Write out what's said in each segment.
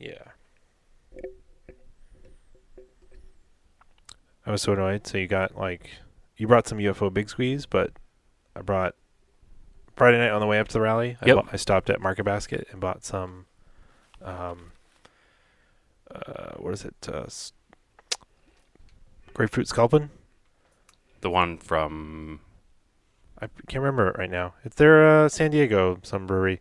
Yeah. I was so annoyed. So you brought some UFO Big Squeeze, but I brought Friday night on the way up to the rally. Yep. I stopped at Market Basket and bought some. Um, what is it? Grapefruit Sculpin. The one from. I can't remember it right now. It's their San Diego some brewery.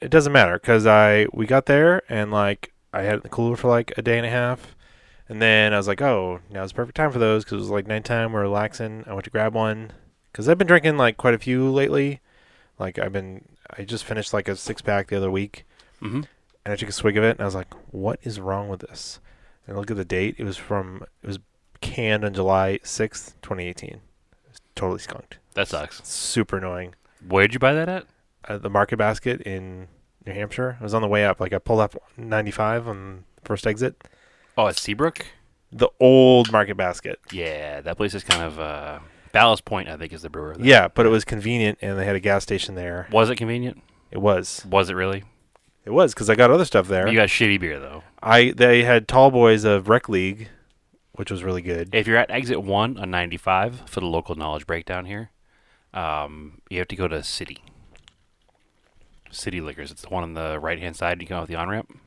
It doesn't matter because we got there and I had it in the cooler for like a day and a half, and then I was like, oh, now's the perfect time for those because it was like nighttime. We're relaxing. I went to grab one because I've been drinking like quite a few lately. I just finished like a 6-pack the other week, Mm-hmm. and I took a swig of it and I was like, what is wrong with this? And I look at the date. It was canned on July 6th, 2018. It was totally skunked. That sucks. Super annoying. Where'd you buy that at? The Market Basket in New Hampshire. I was on the way up. Like I pulled up 95 on the first exit. Oh, at Seabrook? The old Market Basket. Yeah, that place is kind of. Ballast Point, I think, is the brewer there. Yeah, but it was convenient, and they had a gas station there. Was it convenient? It was. Was it really? It was because I got other stuff there. You got shitty beer, though. They had Tall Boys of Rec League, which was really good. If you're at exit 1 on 95 for the local knowledge breakdown here, you have to go to City Liquors. It's the one on the right-hand side. You come off the on-ramp.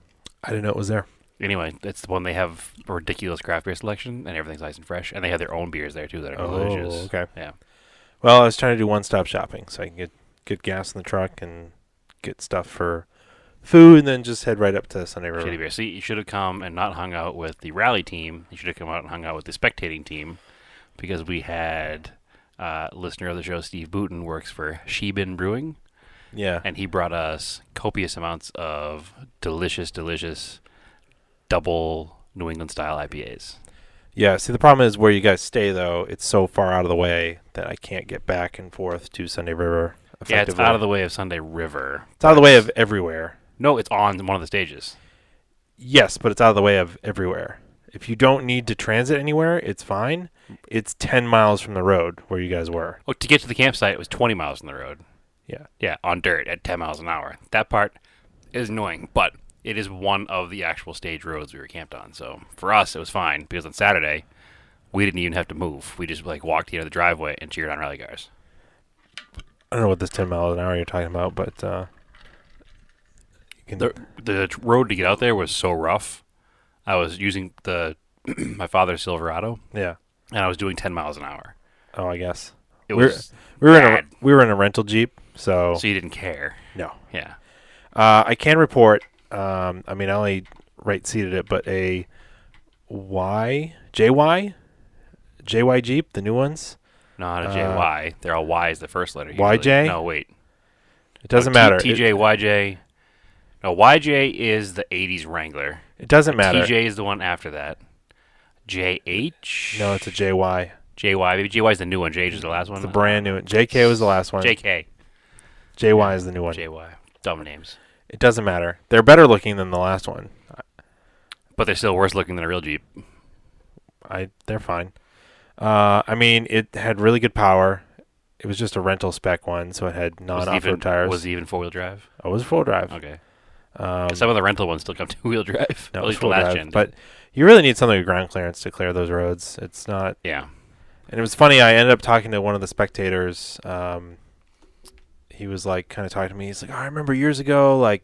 I didn't know it was there. Anyway, it's the one they have a ridiculous craft beer selection, and everything's nice and fresh. And they have their own beers there, too, that are delicious. Okay. Yeah. Well, I was trying to do one-stop shopping, so I can get gas in the truck and get stuff for food, and then just head right up to Sunday River. Shitty beer. See, you should have come and not hung out with the rally team. You should have come out and hung out with the spectating team, because we had listener of the show, Steve Booten, works for Shebin Brewing, Yeah. and he brought us copious amounts of delicious double New England style IPAs. Yeah, see, the problem is where you guys stay, though, it's so far out of the way that I can't get back and forth to Sunday River effectively. Yeah, it's out of the way of Sunday River. It's out of the way of everywhere. No, it's on one of the stages. Yes, but it's out of the way of everywhere. If you don't need to transit anywhere, it's fine. It's 10 miles from the road where you guys were. Oh, to get to the campsite, it was 20 miles on the road. Yeah. Yeah, on dirt at 10 miles an hour. That part is annoying, but it is one of the actual stage roads we were camped on. So for us, it was fine because on Saturday, we didn't even have to move. We just walked to the end of the driveway and cheered on rally cars. I don't know what this 10 miles an hour you're talking about, but you can. The road to get out there was so rough. I was using my father's Silverado, Yeah. and I was doing 10 miles an hour. Oh, I guess. It We're- was We bad. were in a rental Jeep, so So you didn't care. no. Yeah. I can report. I only right seated it, but a JY Jeep, the new ones. Not a JY. They're all Y's the first letter. Usually. YJ? No, wait. It doesn't matter. TJ, YJ. No, YJ is the 80s Wrangler. It doesn't matter. TJ is the one after that. JH? No, it's a JY. JY. Maybe JY is the new one. JH is the last one. It's the brand new one. JK was the last one. JK. JY is the new one. JY. Dumb names. It doesn't matter. They're better looking than the last one. But they're still worse looking than a real Jeep. They're fine. It had really good power. It was just a rental spec one, so it had non-off-road tires. Was it even four-wheel drive? Oh, it was full drive. Okay. Some of the rental ones still come two-wheel drive. No, At it was least the full last drive. gen. But you really need something with ground clearance to clear those roads. It's not. Yeah. And it was funny. I ended up talking to one of the spectators. He was kind of talking to me. He's like, "Oh, I remember years ago,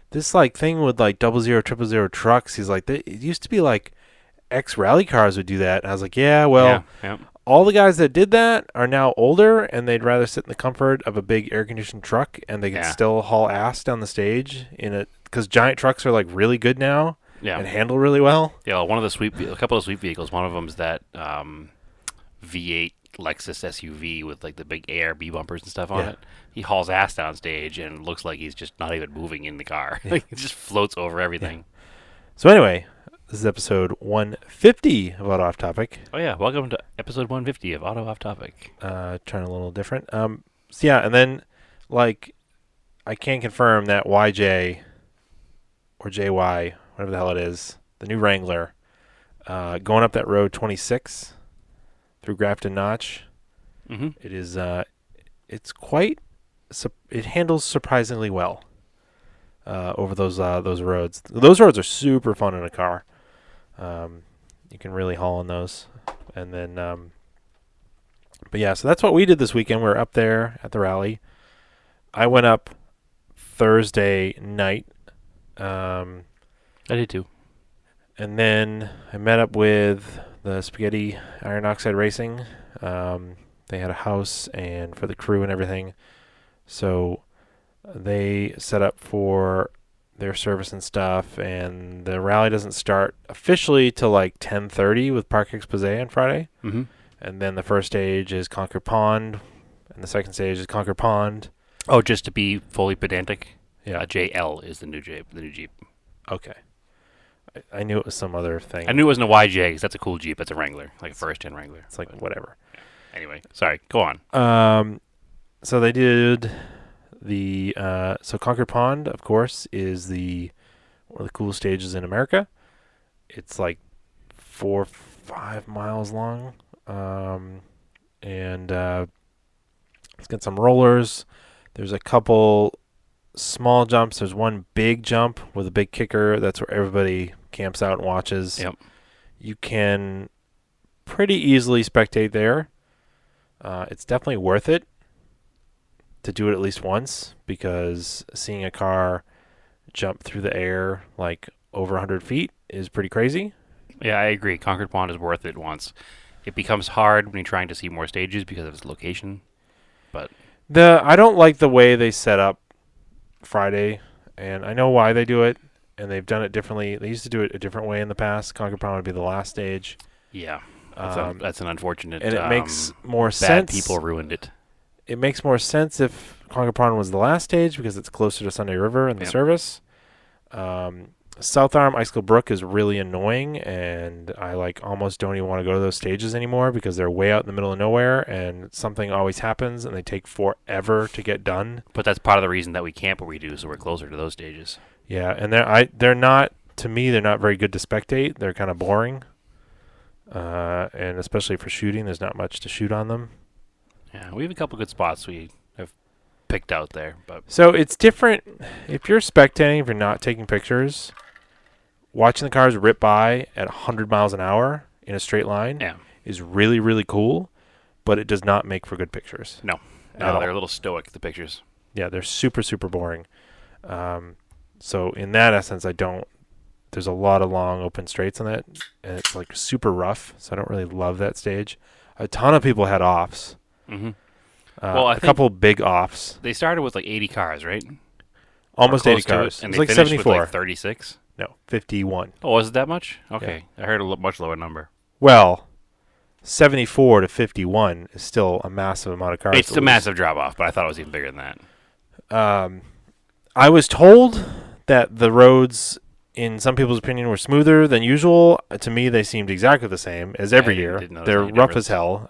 this thing with 00, 000 trucks." He's like, it used to be X rally cars would do that. And I was like, yeah, well, yeah. all the guys that did that are now older, and they'd rather sit in the comfort of a big air conditioned truck, and they can still haul ass down the stage in it because giant trucks are really good now. Yeah. And handle really well. Yeah, a couple of sweet vehicles. One of them's that V8 Lexus SUV with the big ARB bumpers and stuff on it. He hauls ass down stage and looks like he's just not even moving in the car. Yeah. He just floats over everything. Yeah. So anyway, this is episode 150 of Auto Off Topic. Oh yeah, welcome to episode 150 of Auto Off Topic. Trying a little different. So yeah, and then I can confirm that YJ or JY, whatever the hell it is, the new Wrangler, going up that road 26 through Grafton Notch. Mm-hmm. It is. It's quite. It handles surprisingly well. over those roads. Those roads are super fun in a car. You can really haul on those. And then, but yeah, so that's what we did this weekend. We were up there at the rally. I went up Thursday night. I did too. And then I met up with the Spaghetti Iron Oxide Racing. They had a house and for the crew and everything. So they set up for their service and stuff. And the rally doesn't start officially till like 10:30 with Parc Exposé on Friday. Mm-hmm. And then the first stage is Concord Pond. And the second stage is Concord Pond. Oh, just to be fully pedantic, Yeah. JL is the new Jeep. Okay. I knew it was some other thing. I knew it wasn't a YJ because that's a cool Jeep. That's a Wrangler, like a first-gen Wrangler. It's like whatever. Anyway, sorry. Go on. So they did the so Concord Pond, of course, is one of the coolest stages in America. It's like 4 or 5 miles long, and it's got some rollers. There's a couple small jumps. There's one big jump with a big kicker. That's where everybody camps out and watches. Yep. You can pretty easily spectate there. It's definitely worth it to do it at least once because seeing a car jump through the air like over 100 feet is pretty crazy. Yeah, I agree. Concord Pond is worth it once. It becomes hard when you're trying to see more stages because of its location. But I don't like the way they set up Friday, and I know why they do it, and they've done it differently. They used to do it a different way in the past. Concord Pond would be the last stage. yeah, that's an unfortunate. And it makes more bad sense. people ruined it. It makes more sense if Concord Pond was the last stage because it's closer to Sunday River and the service. South Arm Icicle Brook is really annoying, and I almost don't even want to go to those stages anymore because they're way out in the middle of nowhere, and something always happens, and they take forever to get done. But that's part of the reason that we camp where we do, so we're closer to those stages. Yeah, and they're not, to me, they're not very good to spectate. They're kind of boring, and especially for shooting, there's not much to shoot on them. Yeah, we have a couple good spots we have picked out there, but So it's different if you're spectating, if you're not taking pictures. Watching the cars rip by at 100 miles an hour in a straight line yeah, is really, really cool, but it does not make for good pictures. no, At all. they're a little stoic. The pictures. Yeah, they're super, super boring. So in that essence, there's a lot of long open straights on it, and it's like super rough, so I don't really love that stage. A ton of people had offs. Mm-hmm. Well, I a think couple big offs. they started with like 80 cars, right? Almost Or 80 close to it, cars. and It's they like finished 74. with like 36. No, 51. Oh, was it that much? Okay, I heard a much lower number. Well, 74 to 51 is still a massive amount of cars. It's to a lose. massive drop off, but I thought it was even bigger than that. I was told that the roads, in some people's opinion, were smoother than usual. To me, they seemed exactly the same as every year. didn't notice They're any rough difference. as hell.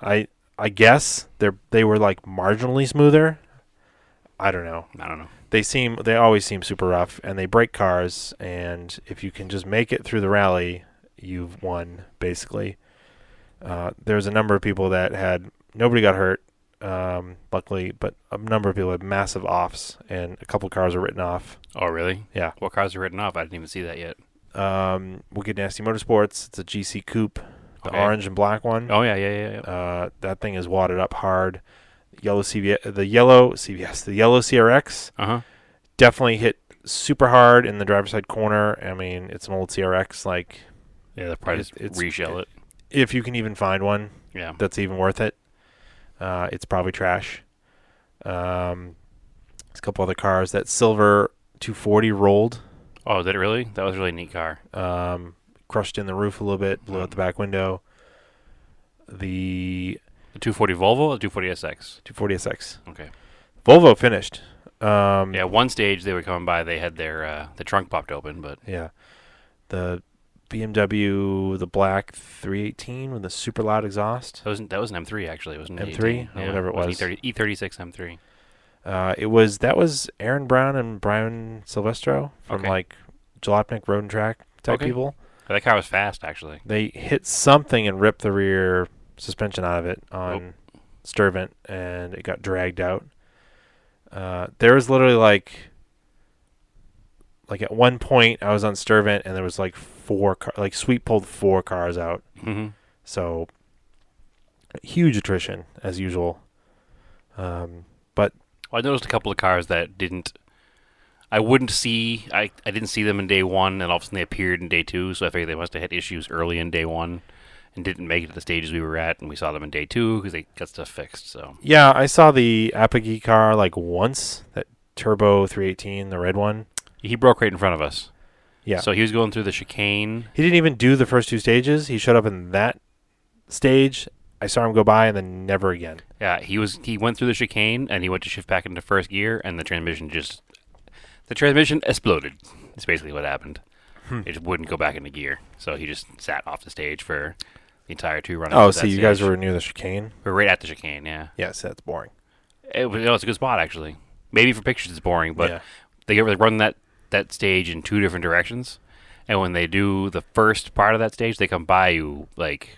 I guess they were like marginally smoother. I don't know. I don't know. They always seem super rough, and they break cars. And if you can just make it through the rally, you've won basically. There's a number of people that nobody got hurt. Luckily, but a number of people had massive offs, and a couple cars were written off. Oh, really? Yeah. What cars are written off? I didn't even see that yet. Wicked Nasty Motorsports. It's a GC Coupe, the Okay. orange and black one. Oh, yeah. That thing is wadded up hard. The yellow CRX Uh-huh. definitely hit super hard in the driver's side corner. I mean, it's an old CRX. Like, Yeah, they'll probably just It's- reshell it. if you can even find one Yeah. that's even worth it, it's probably trash. There's a couple other cars. That silver 240 rolled. Oh, did it really? That was a really neat car. Crushed in the roof a little bit, blew out the back window. The The 240 Volvo or the 240 SX? 240 SX. Okay. Volvo finished. Yeah, one stage they were coming by, they had their the trunk popped open, but Yeah. The BMW, the black 318 with the super loud exhaust. that was an M3 actually. It wasn't an M3? 18. Or whatever it was. E36 M3. That was Aaron Brown and Brian Silvestro from Okay. like Jalopnik Road and Track type Okay. people. That car was fast actually. They hit something and ripped the rear suspension out of it on Sturvant, and it got dragged out. There was literally like like at one point I was on Sturvant and there was like like Sweet pulled 4 cars out. Mm-hmm. So huge attrition as usual. But Well, I noticed a couple of cars that didn't. I wouldn't see. I didn't see them in day one, and all of a sudden they appeared in day two. So I figured they must have had issues early in day one, and didn't make it to the stages we were at, and we saw them in day two because they got stuff fixed. So yeah, I saw the Apogee car like once, that Turbo 318, the red one. he broke right in front of us. Yeah. So he was going through the chicane. He didn't even do the first 2 stages. He showed up in that stage. I saw him go by and then never again. Yeah, he went through the chicane and he went to shift back into first gear, and the transmission exploded. That's basically what happened. It just wouldn't go back into gear, so he just sat off the stage for the entire 2 runs. Oh, so you guys were near the chicane? We were right at the chicane. Yeah, Yes, that's boring. it's a good spot actually. Maybe for pictures it's boring, but Yeah. they run that stage in 2 different directions, and when they do the first part of that stage, they come by you like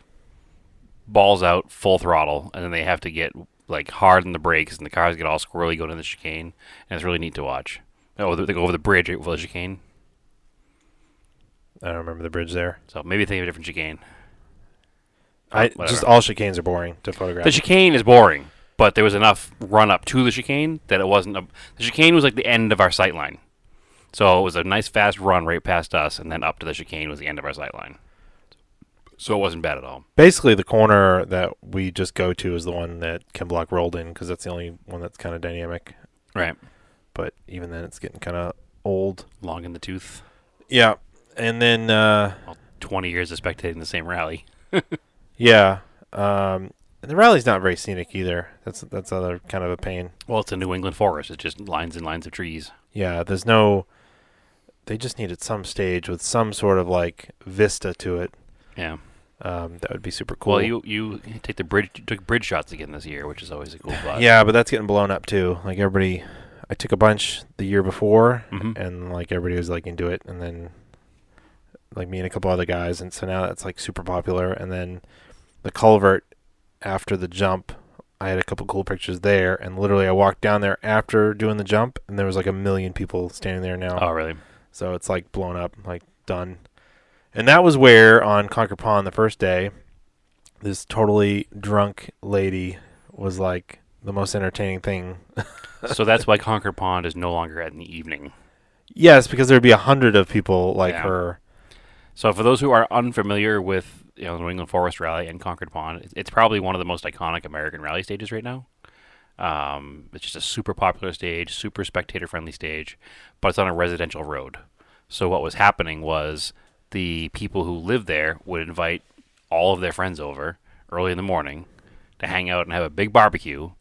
balls out, full throttle, and then they have to get like hard on the brakes, and the cars get all squirrely going in the chicane, and it's really neat to watch. Oh, they go over the bridge over the chicane, I don't remember the bridge there. so maybe think of a different chicane. Just Whatever. all chicanes are boring to photograph. The chicane is boring, but there was enough run up to the chicane that it wasn't. The chicane was like the end of our sight line, so it was a nice fast run right past us, and then up to the chicane was the end of our sight line. So it wasn't bad at all. Basically, the corner that we just go to is the one that Ken Block rolled in because that's the only one that's kind of dynamic. Right, But even then, it's getting kind of old. long in the tooth. Yeah. And then, Well, 20 years of spectating the same rally. yeah. And the rally's not very scenic either. That's other kind of a pain. Well, it's a New England forest. It's just lines and lines of trees. Yeah, there's no. They just needed some stage with some sort of like vista to it. Yeah. That would be super cool. Well, you take the bridge. You took bridge shots again this year, which is always a cool spot. Yeah, but that's getting blown up too. Like everybody, I took a bunch the year before, Mhm. and like everybody was like into it, and then like me and a couple other guys, and so now that's like super popular. And then the culvert after the jump, I had a couple cool pictures there, and literally I walked down there after doing the jump, and there was like 1 million people standing there now. Oh, really? So it's like blown up, like done. And that was where on Concord Pond the first day, this totally drunk lady was like the most entertaining thing. So that's why Concord Pond is no longer in the evening. Yes, because there'd be 100 of people like Yeah. her. So for those who are unfamiliar with the New England Forest Rally and Concord Pond, it's probably one of the most iconic American rally stages right now. It's just a super popular stage, super spectator-friendly stage, but it's on a residential road. So what was happening was the people who lived there would invite all of their friends over early in the morning to hang out and have a big barbecue,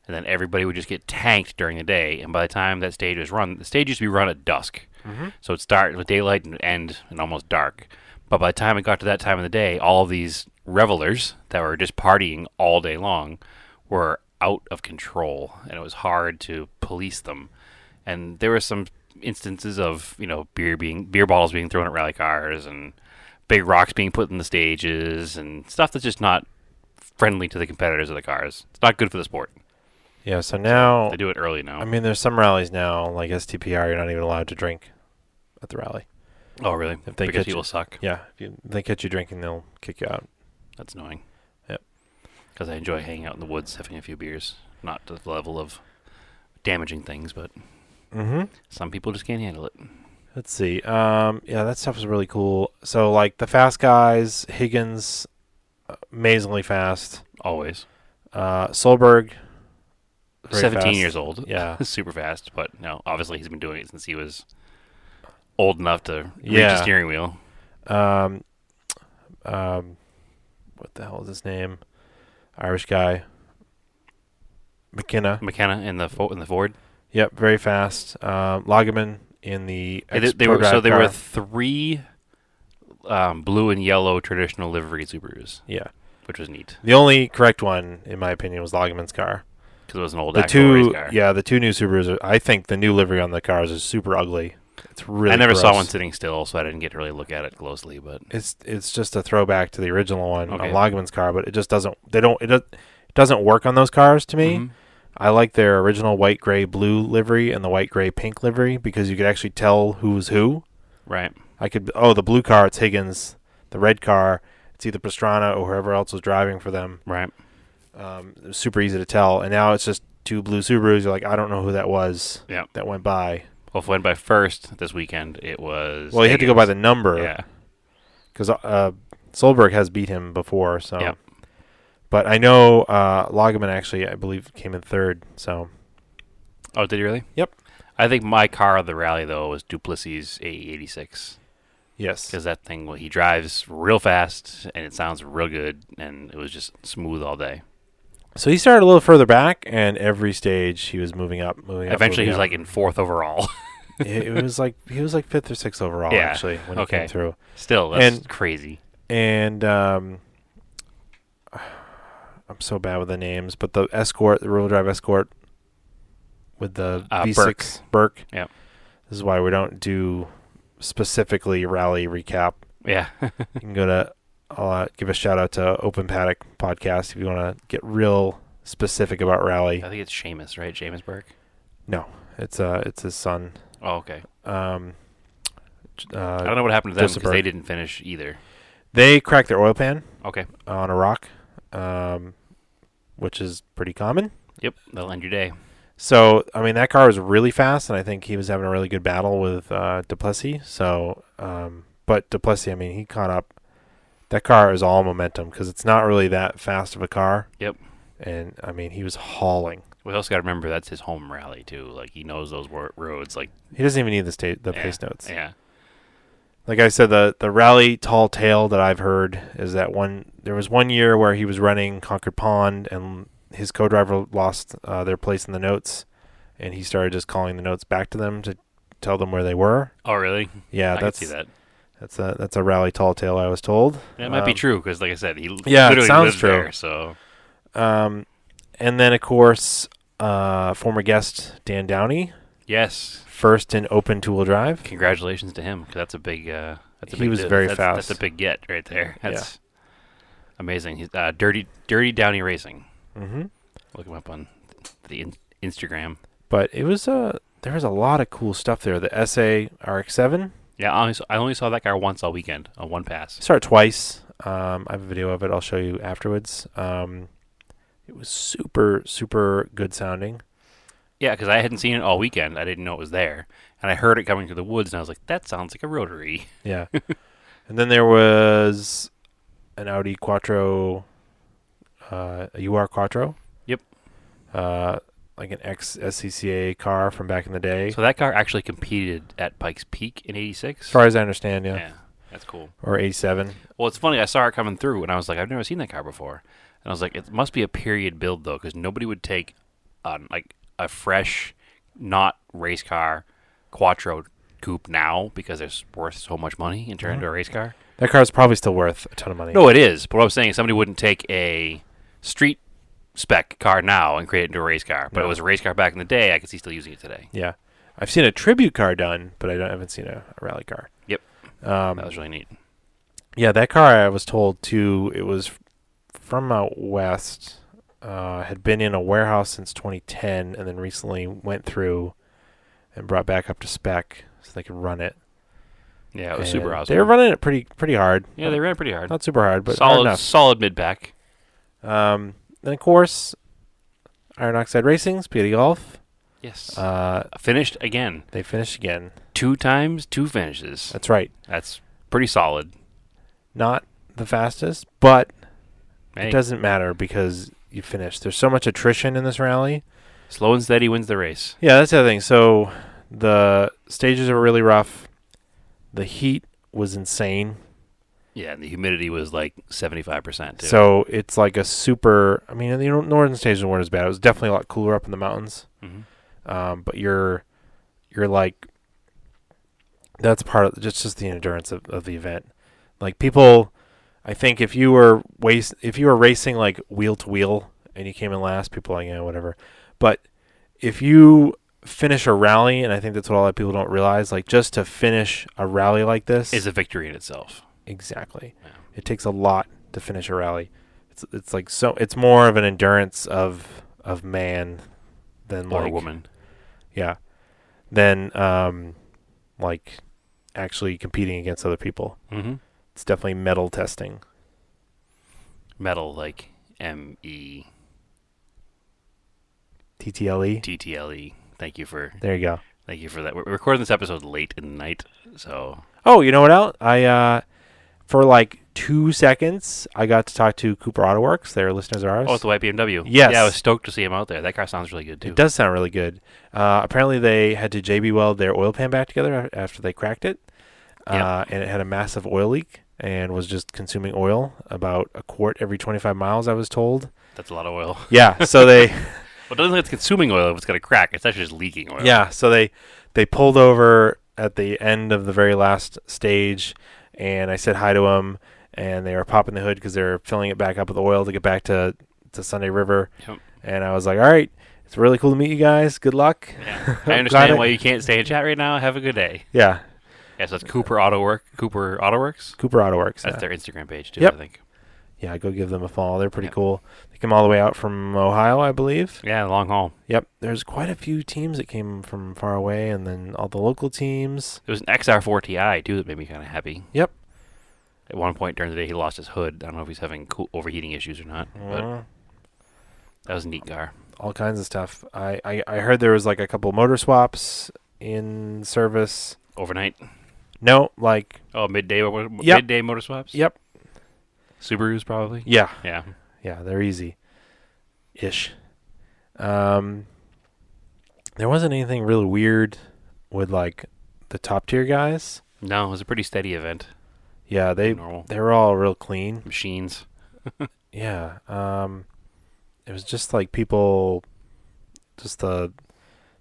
and then everybody would just get tanked during the day. And by the time that stage was run, the stage used to be run at dusk. So it'd start with daylight and end in almost dark. But by the time it got to that time of the day, all of these revelers that were just partying all day long were out of control, and it was hard to police them. And there were some instances of beer bottles being thrown at rally cars and big rocks being put in the stages and stuff that's just not friendly to the competitors of the cars. It's not good for the sport. Yeah, so now, They do it early now. I mean, there's some rallies now, like STPR, you're not even allowed to drink at the rally. Oh, really? If they Because catch people you- suck. Yeah, if they catch you drinking, they'll kick you out. That's annoying. Yep. Because I enjoy hanging out in the woods, having a few beers. Not to the level of damaging things, but Mm-hmm. some people just can't handle it. Let's see. Yeah, that stuff is really cool. So, like, the fast guys, Higgins, amazingly fast. Always. Solberg, very 17 fast. years old. Yeah. Super fast, but no, obviously he's been doing it since he was old enough to reach Yeah. the steering wheel. What the hell is his name? Irish guy. McKenna. McKenna in the Ford. Yep, very fast. Lagerman in the They were Pro Drive car. 3 blue and yellow traditional livery Subarus, Yeah. which was neat The only correct one, in my opinion, was Lagerman's car. because it was an old The actual race two, car. yeah, the two new Subarus. I think the new livery on the cars is super ugly. It's really. I never saw gross. one sitting still, so I didn't get to really look at it closely. But It's just a throwback to the original one Okay. on Lagerman's car, but it just doesn't. It doesn't work on those cars to me. Mhm. I like their original white, gray, blue livery and the white, gray, pink livery because you could actually tell who was who. Right. The blue car, it's Higgins. The red car, it's either Pastrana or whoever else was driving for them. Right. It was super easy to tell. And now it's just two blue Subarus. You're like, I don't know who that was that went by. Well, if it went by first this weekend, it was. Well, you had to go by the number. Yeah. Because Solberg has beat him before. So. Yep. But I know Lageman actually, I believe, came in third. So. Oh, did he really? Yep. I think my car of the rally, though, was Duplessis A86. Yes. Because that thing, he drives real fast, and it sounds real good, and it was just smooth all day. So he started a little further back, and every stage he was moving up. Eventually, he was like in fourth overall. It was like he was like fifth or sixth overall actually when he came through. Still, that's crazy. And I'm so bad with the names, but the Escort, the rear-wheel drive Escort with the V6 Burke. Yep. This is why we don't do specifically rally recap. Yeah. You can go to. I'll give a shout out to Open Paddock podcast if you want to get real specific about rally. I think it's Seamus, right? Seamus Burke. No, it's his son. Oh, okay. I I don't know what happened to them Joseph because they Burke. didn't finish either. They cracked their oil pan Okay. on a rock, which is pretty common. Yep. That'll end your day. So, I mean, that car was really fast, and I think he was having a really good battle with Duplessis. So, but Duplessis, I mean, he caught up. That car is all momentum because it's not really that fast of a car. Yep. And, I mean, he was hauling. We also got to remember that's his home rally, too. Like, he knows those roads. Like, He doesn't even need the pace notes. Yeah. Like I said, the rally tall tale that I've heard is that there was 1 year where he was running Concord Pond and his co-driver lost their place in the notes, and he started just calling the notes back to them to tell them where they were. Oh, really? Yeah, I can see that. That's a rally tall tale I was told. It might be true because, like I said, he it literally sounds lives true. there. So, And then of course, former guest Dan Downey, yes, first in open two-wheel drive. congratulations to him because that's a big. He was very fast. That's a big get right there. That's amazing. He's Dirty Downey Racing. Mm-hmm. Look him up on the Instagram. But it was there was a lot of cool stuff there. The SA RX-7. Yeah, I only saw that car once all weekend on one pass. Saw it twice. I have a video of it. I'll show you afterwards. It was super, super good sounding. Yeah, because I hadn't seen it all weekend. I didn't know it was there. And I heard it coming through the woods, and I was like, that sounds like a rotary. Yeah. And then there was an Audi Quattro, a UR Quattro. Yep. Like an ex-SCCA car from back in the day. So that car actually competed at Pikes Peak in '86? As far as I understand, yeah. Yeah, that's cool. Or 87. Well, it's funny. I saw it coming through, and I was like, I've never seen that car before. And I was like, it must be a period build, though, because nobody would take like a fresh, not race car Quattro coupe now because it's worth so much money and turn into a race car. That car is probably still worth a ton of money. No, it is. But what I was saying is somebody wouldn't take a street spec car now and create it into a race car. But No. it was a race car back in the day. I could see still using it today. Yeah. I've seen a tribute car done, but I haven't seen a rally car. Yep. That was really neat. Yeah, that car, I was told, too, it was from out west, had been in a warehouse since 2010, and then recently went through and brought back up to spec so they could run it. Yeah, it was And super awesome. They were running it pretty hard. Yeah, they ran it pretty hard. Not super hard, but hard enough. Solid mid-pack. Then, of course, Iron Oxide Racing, Spaghetti Golf. Yes. Uh, Finished again. They finished again. 2 times, 2 finishes. That's right. That's pretty solid. Not the fastest, but Hey, it doesn't matter because you finished. There's so much attrition in this rally. slow and steady wins the race. Yeah, that's the other thing. So the stages are really rough. The heat was insane. Yeah, and the humidity was like 75% too. So it's like a super. I mean, the northern stages weren't as bad. It was definitely a lot cooler up in the mountains. Mhm. But you're like, that's part of just the endurance of the event. Like people, I think if you were racing like wheel to wheel and you came in last, people are like, yeah, whatever. But if you finish a rally, and I think that's what a lot of people don't realize, like just to finish a rally like this is a victory in itself. exactly. Yeah. It takes a lot to finish a rally. It's like so. It's more of an endurance of man than Or like a woman. yeah, than like actually competing against other people. Mm-hmm. It's definitely metal testing. Metal, like METTLE. TTLE. Thank you for There you go. that. We're recording this episode late in the night, so Oh, you know what else? I for like 2 seconds I got to talk to Cooper Autoworks. They're listeners of ours. it's the white BMW. Yes. Yeah, I was stoked to see him out there. That car sounds really good too. It does sound really good. Apparently they had to JB weld their oil pan back together after they cracked it. Yep. And it had a massive oil leak and was just consuming oil about a quart every 25 miles, I was told. That's a lot of oil. Yeah, so they Well, it doesn't look like it's consuming oil if it's got a crack. It's actually just leaking oil. yeah, so they pulled over at the end of the very last stage, and I said hi to them, and they were popping the hood because they were filling it back up with oil to get back to Sunday River. Yep. And I was like, all right, it's really cool to meet you guys. Good luck. Yeah. I Glad understand why you can't stay in chat right now. Have a good day. Yeah, Yeah, so it's Cooper Autoworks. Cooper Autoworks. That's yeah. their Instagram page too, Yep. I think. Yeah, go give them a follow. They're pretty Yep. cool. They came all the way out from Ohio, I believe. Yeah, long haul. Yep, there's quite a few teams that came from far away, and then all the local teams. There was an XR4 Ti too that made me kind of happy. Yep. At one point during the day, he lost his hood. I don't know if he's having overheating issues or not, but Uh, that was a neat car. all kinds of stuff. I heard there was like a couple motor swaps in service. Overnight. No, like Midday. Yep. Midday motor swaps. yep, Subarus probably. yeah, Yeah. yeah, they're easy, ish. There wasn't anything really weird with like the top tier guys. No, it was a pretty steady event. Yeah, they Normal were all real clean. machines. Yeah, it was just like people, just the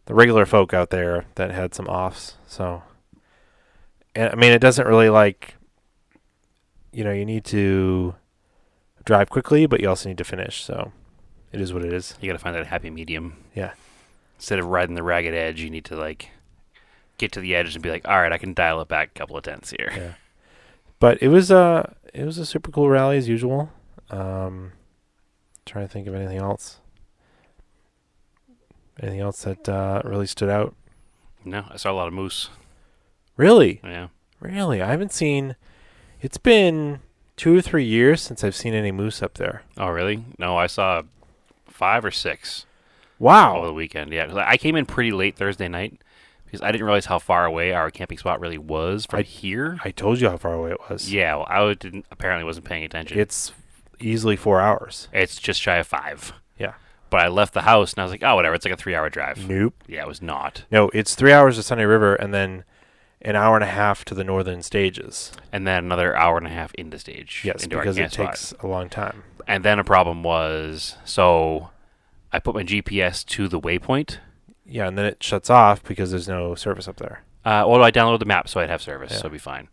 regular folk out there that had some offs. So, and I mean, it doesn't really like, you need to drive quickly, but you also need to finish. So, it is what it is. You got to find that happy medium. Yeah. Instead of riding the ragged edge, you need to like get to the edge and be like, all right, I can dial it back a couple of tenths here. Yeah. But it was a super cool rally as usual. Trying to think of anything else. Anything else that really stood out? No, I saw a lot of moose. Really? Yeah. Really? I haven't seen. It's been 2 or 3 years since I've seen any moose up there. Oh, really? No, I saw 5 or 6 over Wow. the weekend. Yeah, 'cause I came in pretty late Thursday night because I didn't realize how far away our camping spot really was from here. I told you how far away it was. Yeah, well, I apparently wasn't paying attention. It's easily 4 hours. It's just shy of 5. Yeah. But I left the house and I was like, oh, whatever. It's like a 3-hour drive. Nope. Yeah, it was not. No, it's 3 hours to Sunday River and then an hour and a half to the northern stages. And then another hour and a half into stage. Yes, into our because it camp spot. takes a long time. And then a problem was, so I put my GPS to the waypoint. Yeah, and then it shuts off because there's no service up there. Well, I downloaded the map so I'd have service, Yeah. so it'd be fine.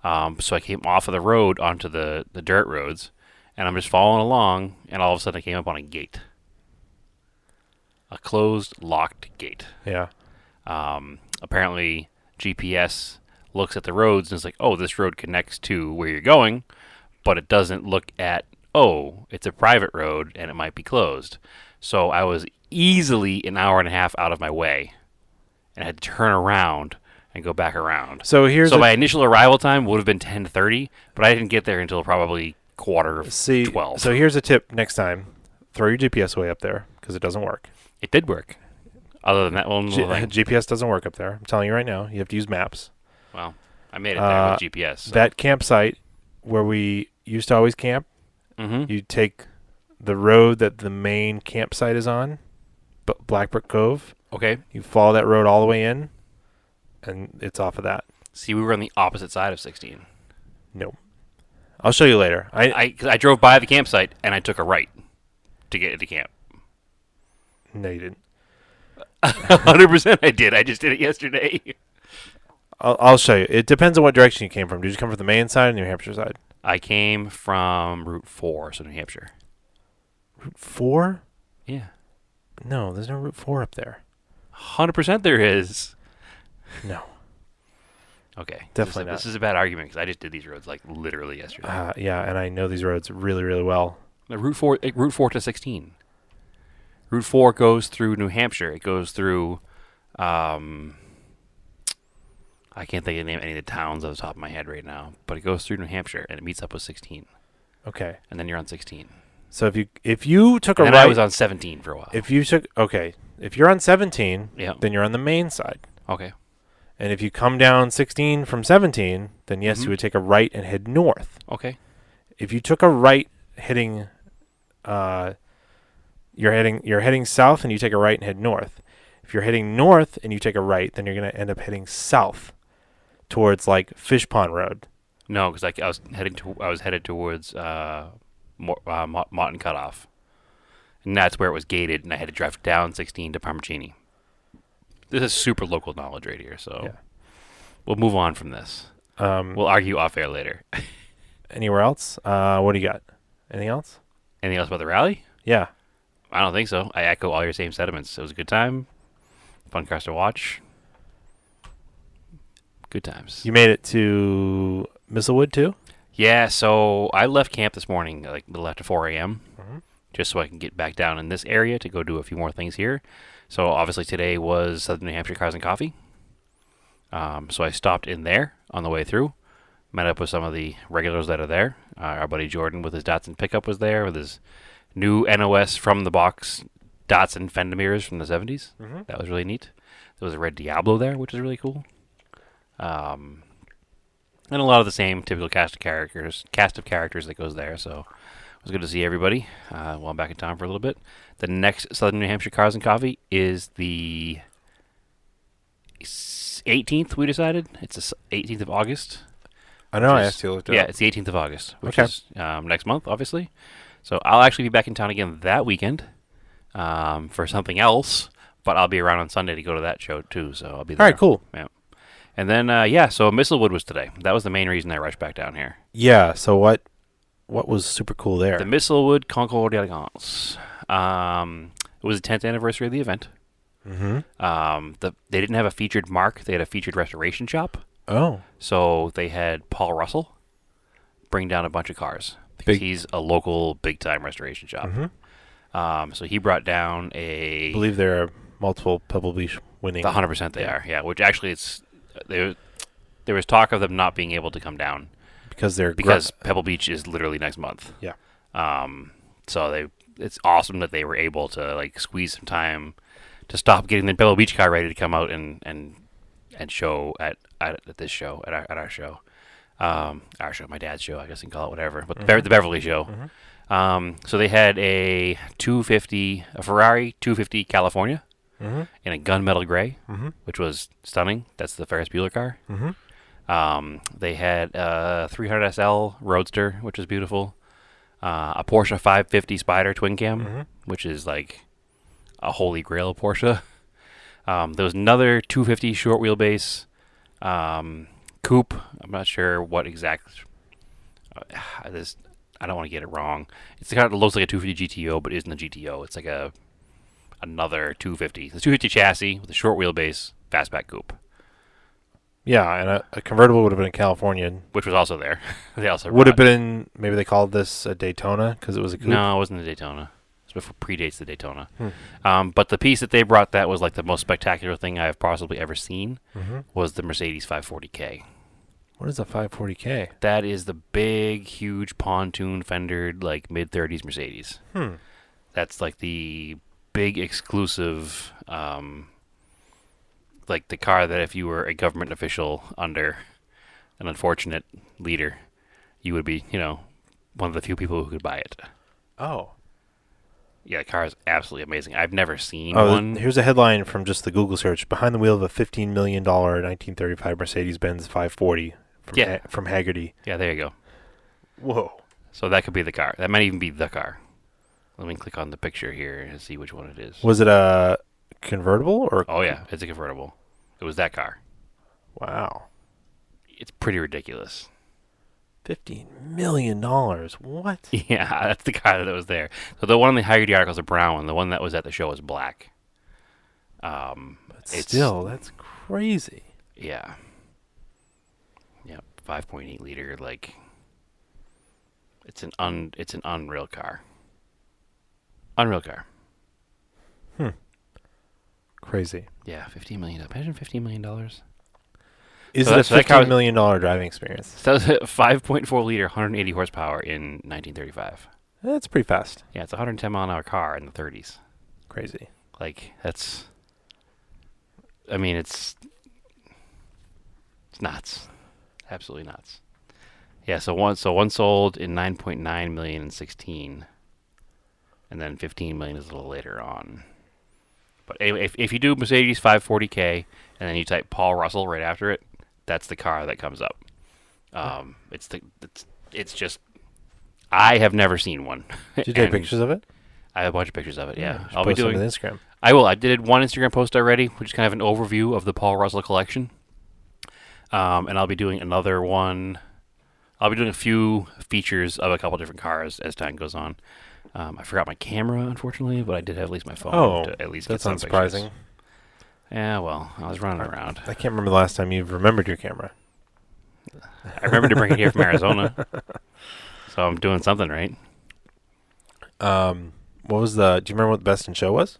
So I came off of the road onto the dirt roads, and I'm just following along, and all of a sudden I came up on a gate. A closed, locked gate. Yeah. Apparently, GPS looks at the roads and is like, oh, this road connects to where you're going, but it doesn't look at, oh, it's a private road and it might be closed. So I was easily an hour and a half out of my way and had to turn around and go back around. So here's So my initial arrival time would have been 10:30, but I didn't get there until probably quarter of see. 12. So here's a tip next time: throw your GPS away up there because it doesn't work. It did work. Other than that one, GPS doesn't work up there. I'm telling you right now. You have to use maps. well, I made it there with GPS. So. That campsite where we used to always camp, Mm-hmm. you take the road that the main campsite is on, Blackbrook Cove. Okay. You follow that road all the way in, and it's off of that. See, we were on the opposite side of 16. No. I'll show you later. 'Cause I drove by the campsite and I took a right to get into camp. No, you didn't. 100% I did. I just did it yesterday. I'll show you. It depends on what direction you came from. Did you come from the Maine side or New Hampshire side? I came from Route 4, so New Hampshire. Route 4? Yeah. No, there's no Route 4 up there. 100% there is. No. Okay. Definitely not. This is a bad argument because I just did these roads like literally yesterday. Yeah, and I know these roads really, really well. The Route 4 to 16. Route 4 goes through New Hampshire. It goes through, I can't think of the name of any of the towns off the top of my head right now, but it goes through New Hampshire and it meets up with 16, Okay. and then you're on 16. So if you took a And then right, I was on 17 for a while. if you're on 17, Yeah. then you're on the main side. Okay. And if you come down 16 from 17, then yes, Mhm. you would take a right and head north. Okay. If you took a right heading you're heading south and you take a right and head north. If you're heading north and you take a right, then you're going to end up heading south towards like Fish Pond Road. No, because I was headed towards Mott Cutoff, and that's where it was gated, and I had to drive down 16 to Parmacini. This is super local knowledge right here, so Yeah. we'll move on from this. We'll argue off air later. Anywhere else? What do you got? Anything else? Anything else about the rally? Yeah. I don't think so. I echo all your same sentiments. It was a good time, fun cars to watch, good times. You made it to Mistlewood too? Yeah, so I left camp this morning, like a little after 4 a.m., Mhm. just so I can get back down in this area to go do a few more things here. So obviously today was Southern New Hampshire Cars and Coffee. So I stopped in there on the way through, met up with some of the regulars that are there. Our buddy Jordan with his Datsun pickup was there with his new NOS from the box Datsun fender mirrors from the 70s. Mhm. That was really neat. There was a red Diablo there, which is really cool. And a lot of the same typical cast of characters that goes there. So it was good to see everybody while I'm back in town for a little bit. The next Southern New Hampshire Cars and Coffee is the 18th, we decided. It's the 18th of August. I know I Which is- asked you to look it Yeah, up. it's the 18th of August, which Okay. is next month, obviously. So I'll actually be back in town again that weekend for something else, but I'll be around on Sunday to go to that show too. So I'll be there. All right, cool. And then so Mistlewood was today. That was the main reason I rushed back down here. Yeah, so what was super cool there? The Mistlewood Concours d'Elegance. It was the 10th anniversary of the event. Mm-hmm. They didn't have a featured mark. They had a featured restoration shop. Oh. So they had Paul Russell bring down a bunch of cars because Big- he's a local big-time restoration shop. Mm-hmm. So he brought down I believe there are multiple Pebble Beach winning. 100% they are, yeah. Which actually there was talk of them not being able to come down because Pebble Beach is literally next month. Yeah. So it's awesome that they were able to like squeeze some time to stop getting the Pebble Beach car ready to come out and show at this show at our show, my dad's show, I guess you can call it whatever, but the Beverly show. So they had a Ferrari 250 California Mm-hmm. in a gunmetal gray, Mm-hmm. which was stunning. That's the Ferris Bueller car. Mm-hmm. They had a 300 SL Roadster, which was beautiful. A Porsche 550 Spider twin cam, Mhm. which is like a holy grail of Porsche. There was another 250 short wheelbase coupe. I'm not sure what exact. I don't want to get it wrong. It's kind of looks like a 250 GTO, but isn't a GTO. It's like another 250. The 250 chassis with a short wheelbase fastback coupe, Yeah, and a convertible would have been a Californian. which was also there. They also Would have brought- been, maybe they called this a Daytona because it was a coupe. No, it wasn't the Daytona. It was before predates the Daytona. Hmm. But the piece that they brought that was like the most spectacular thing I've possibly ever seen Mm-hmm. was the Mercedes 540K. What is a 540K? That is the big, huge pontoon fendered, like mid-30s Mercedes. Hmm. That's like the big exclusive, like the car that if you were a government official under an unfortunate leader, you would be, one of the few people who could buy it. Oh. Yeah, the car is absolutely amazing. I've never seen Oh, one. here's a headline from just the Google search. Behind the wheel of a $15 million 1935 Mercedes-Benz 540 from Haggerty. Yeah, there you go. Whoa. So that could be the car. That might even be the car. Let me click on the picture here and see which one it is. Was it a convertible or? Oh, yeah, it's a convertible. It was that car. Wow. It's pretty ridiculous. $15 million. What? Yeah, that's the car that was there. So the one on the Haggerty article is a brown one. The one that was at the show was black. But It's- still, that's crazy. Yeah. Yep, 5.8 liter. Like, it's an unreal car. Unreal car. Crazy. Yeah, $15 million. Imagine $15 million. Is So it a that car $15 was- million driving experience? So that was a 5.4 liter, 180 horsepower in 1935. That's pretty fast. Yeah, it's a 110 mile an hour car in the 30s. Crazy. Like that's. I mean, it's nuts, absolutely nuts. Yeah, so one sold in 9.9 million in 16, and then 15 million is a little later on. But anyway, if you do Mercedes 540K and then you type Paul Russell right after it, that's the car that comes up. It's just I have never seen one. Did you take And pictures of it? I have a bunch of pictures of it. Yeah, You should I'll be post them doing. to Instagram. I will. I did one Instagram post already, which is kind of an overview of the Paul Russell collection. And I'll be doing another one. I'll be doing a few features of a couple different cars as time goes on. I forgot my camera, unfortunately, but I did have at least my phone to at least get that's some unsurprising. pictures. Yeah, well, I was running around. I can't remember the last time you've remembered your camera. I remember to bring it here from Arizona, so I'm doing something right. What was the? Do you remember what the Best in Show was?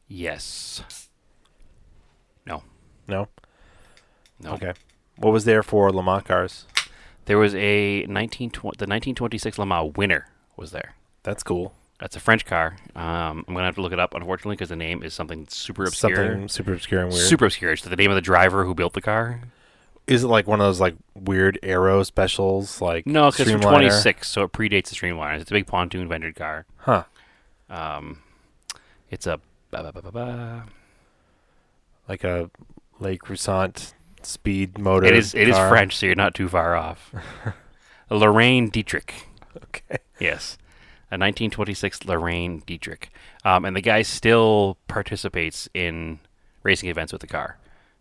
Yes. No. No. No. Okay. What was there for Le Mans cars? There was the 1926 Le Mans winner was there. That's cool. That's a French car. I'm gonna have to look it up, unfortunately, because the name is something super obscure. Something super obscure and weird. Super obscure. It's the name of the driver who built the car. Is it like one of those like weird aero specials? Like No, it's from Streamliner? 26, so it predates the Streamliners. It's a big pontoon vented car. Huh. It's a Like a Le Creuset speed motor. It is car. French, so you're not too far off. A Lorraine Dietrich. Okay. Yes. A 1926 Lorraine Dietrich. And the guy still participates in racing events with the car.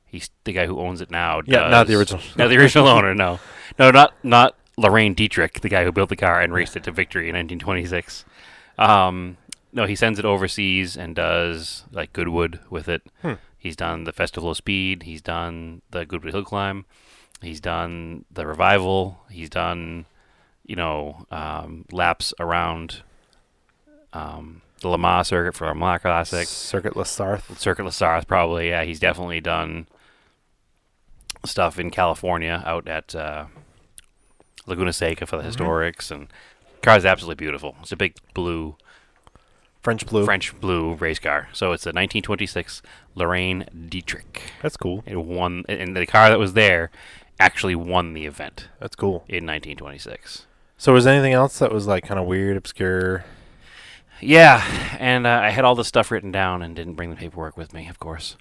He's the guy who owns it now. Yeah, not the original. Not the original owner, no. No, not Lorraine Dietrich, the guy who built the car and raced it to victory in 1926. No, he sends it overseas and does like Goodwood with it. He's done the Festival of Speed. He's done the Goodwood Hill Climb. He's done the Revival. He's done, laps around the Le Mans circuit for the Le Mans Classic. Circuit La Sarthe. Circuit La Sarthe, probably. Yeah, he's definitely done stuff in California out at Laguna Seca for the historics. And the car is absolutely beautiful. It's a big French blue race car. So it's a 1926 Lorraine Dietrich. That's cool. It won, and the car that was there actually won the event That's cool. in 1926. So was there anything else that was like kind of weird, obscure? Yeah, and I had all this stuff written down and didn't bring the paperwork with me, of course.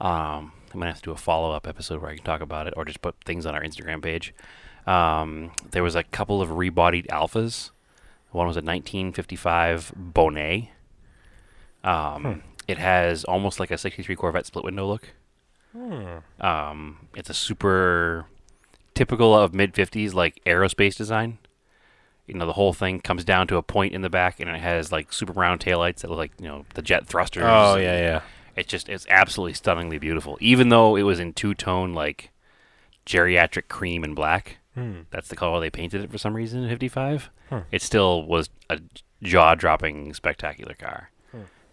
I'm going to have to do a follow-up episode where I can talk about it or just put things on our Instagram page. There was a couple of rebodied Alphas. One was a 1955 Bonet. It has almost like a 63 Corvette split window look. It's a super typical of mid-50s like aerospace design. The whole thing comes down to a point in the back, and it has like super round taillights that look like the jet thrusters. Oh yeah. It's absolutely stunningly beautiful. Even though it was in two-tone like geriatric cream and black, that's the color they painted it for some reason in '55. It still was a jaw-dropping, spectacular car.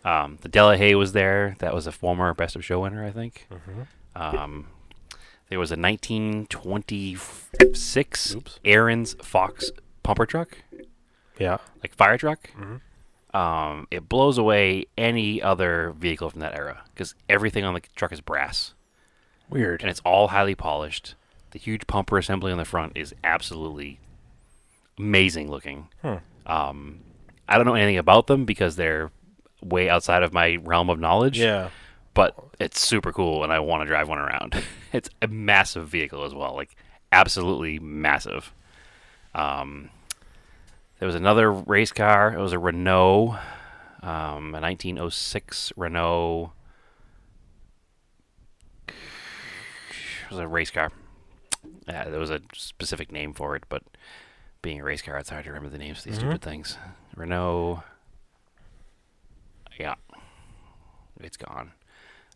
The Delahaye was there. That was a former Best of Show winner, I think. There was a 1926 Aaron's Fox pumper truck, Yeah. like fire truck. It blows away any other vehicle from that era because everything on the truck is brass. Weird. And it's all highly polished. The huge pumper assembly on the front is absolutely amazing looking. I don't know anything about them because they're way outside of my realm of knowledge. Yeah. But it's super cool, and I want to drive one around. It's a massive vehicle as well, like absolutely massive. There was another race car. It was a Renault, a 1906 Renault. It was a race car. There was a specific name for it, but being a race car, it's hard to remember the names of these stupid things. Renault. Yeah. It's gone.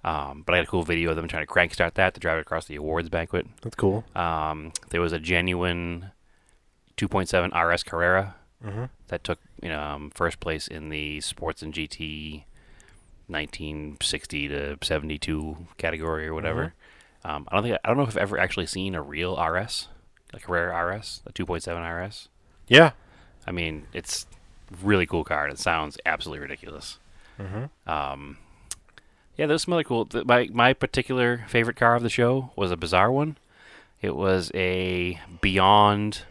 But I had a cool video of them trying to crank start that to drive it across the awards banquet. That's cool. There was a genuine 2.7 RS Carrera Mm-hmm. that took first place in the Sports and GT 1960 to 72 category or whatever. I don't know if I've ever actually seen a real RS, like a rare RS, a 2.7 RS. Yeah. I mean, it's really cool car. And it sounds absolutely ridiculous. Mm-hmm. Yeah, there's some other cool. My particular favorite car of the show was a bizarre one. It was a Beyond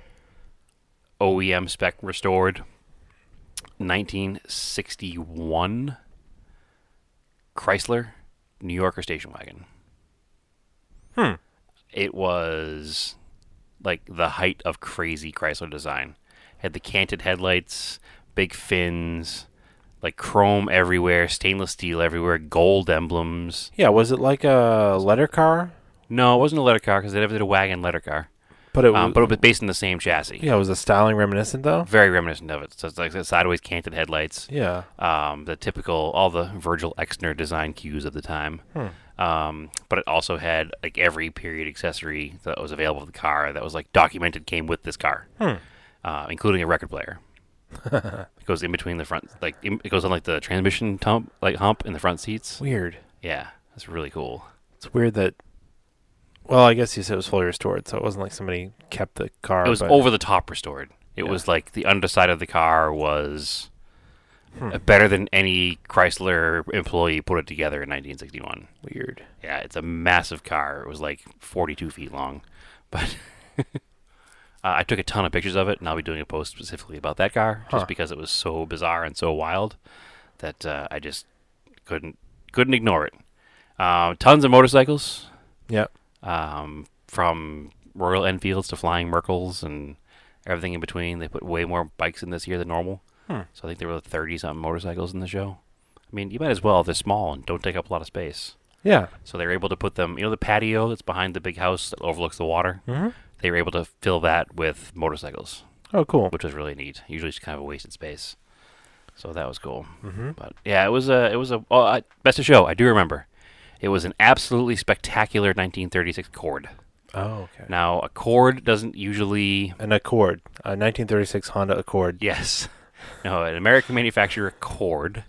OEM spec restored 1961 Chrysler New Yorker station wagon. Hmm. It was like the height of crazy Chrysler design. Had the canted headlights, big fins, like chrome everywhere, stainless steel everywhere, gold emblems. Yeah. Was it like a letter car? No, it wasn't a letter car because they never did a wagon letter car. But it was. But it was based in the same chassis. Yeah. Was the styling reminiscent though? Very reminiscent of it. So it's like the sideways canted headlights. Yeah. The typical, all the Virgil Exner design cues of the time. But it also had like every period accessory that was available with the car that was like documented came with this car, including a record player. It goes in between the front, like it goes on like the transmission hump in the front seats. Weird. Yeah, that's really cool. It's weird that. Well, I guess you said it was fully restored, so it wasn't like somebody kept the car. It was but over the top restored. It Yeah. was like the underside of the car was better than any Chrysler employee put it together in 1961. Weird. Yeah, it's a massive car. It was like 42 feet long. But I took a ton of pictures of it, and I'll be doing a post specifically about that car, just because it was so bizarre and so wild that I just couldn't ignore it. Tons of motorcycles, Yep. from Royal Enfields to Flying Merkles and everything in between. They put way more bikes in this year than normal. So I think there were 30-something motorcycles in the show. I mean, you might as well if they're small and don't take up a lot of space. Yeah. So they were able to put them, the patio that's behind the big house that overlooks the water? Mm-hmm. They were able to fill that with motorcycles, Oh, cool. which was really neat. Usually it's kind of a wasted space. So that was cool. Mm-hmm. But yeah, it was best of show. I do remember. It was an absolutely spectacular 1936 Accord. Oh, okay. Now, Accord doesn't usually... An Accord, a 1936 Honda Accord. Yes. No, an American manufacturer Accord.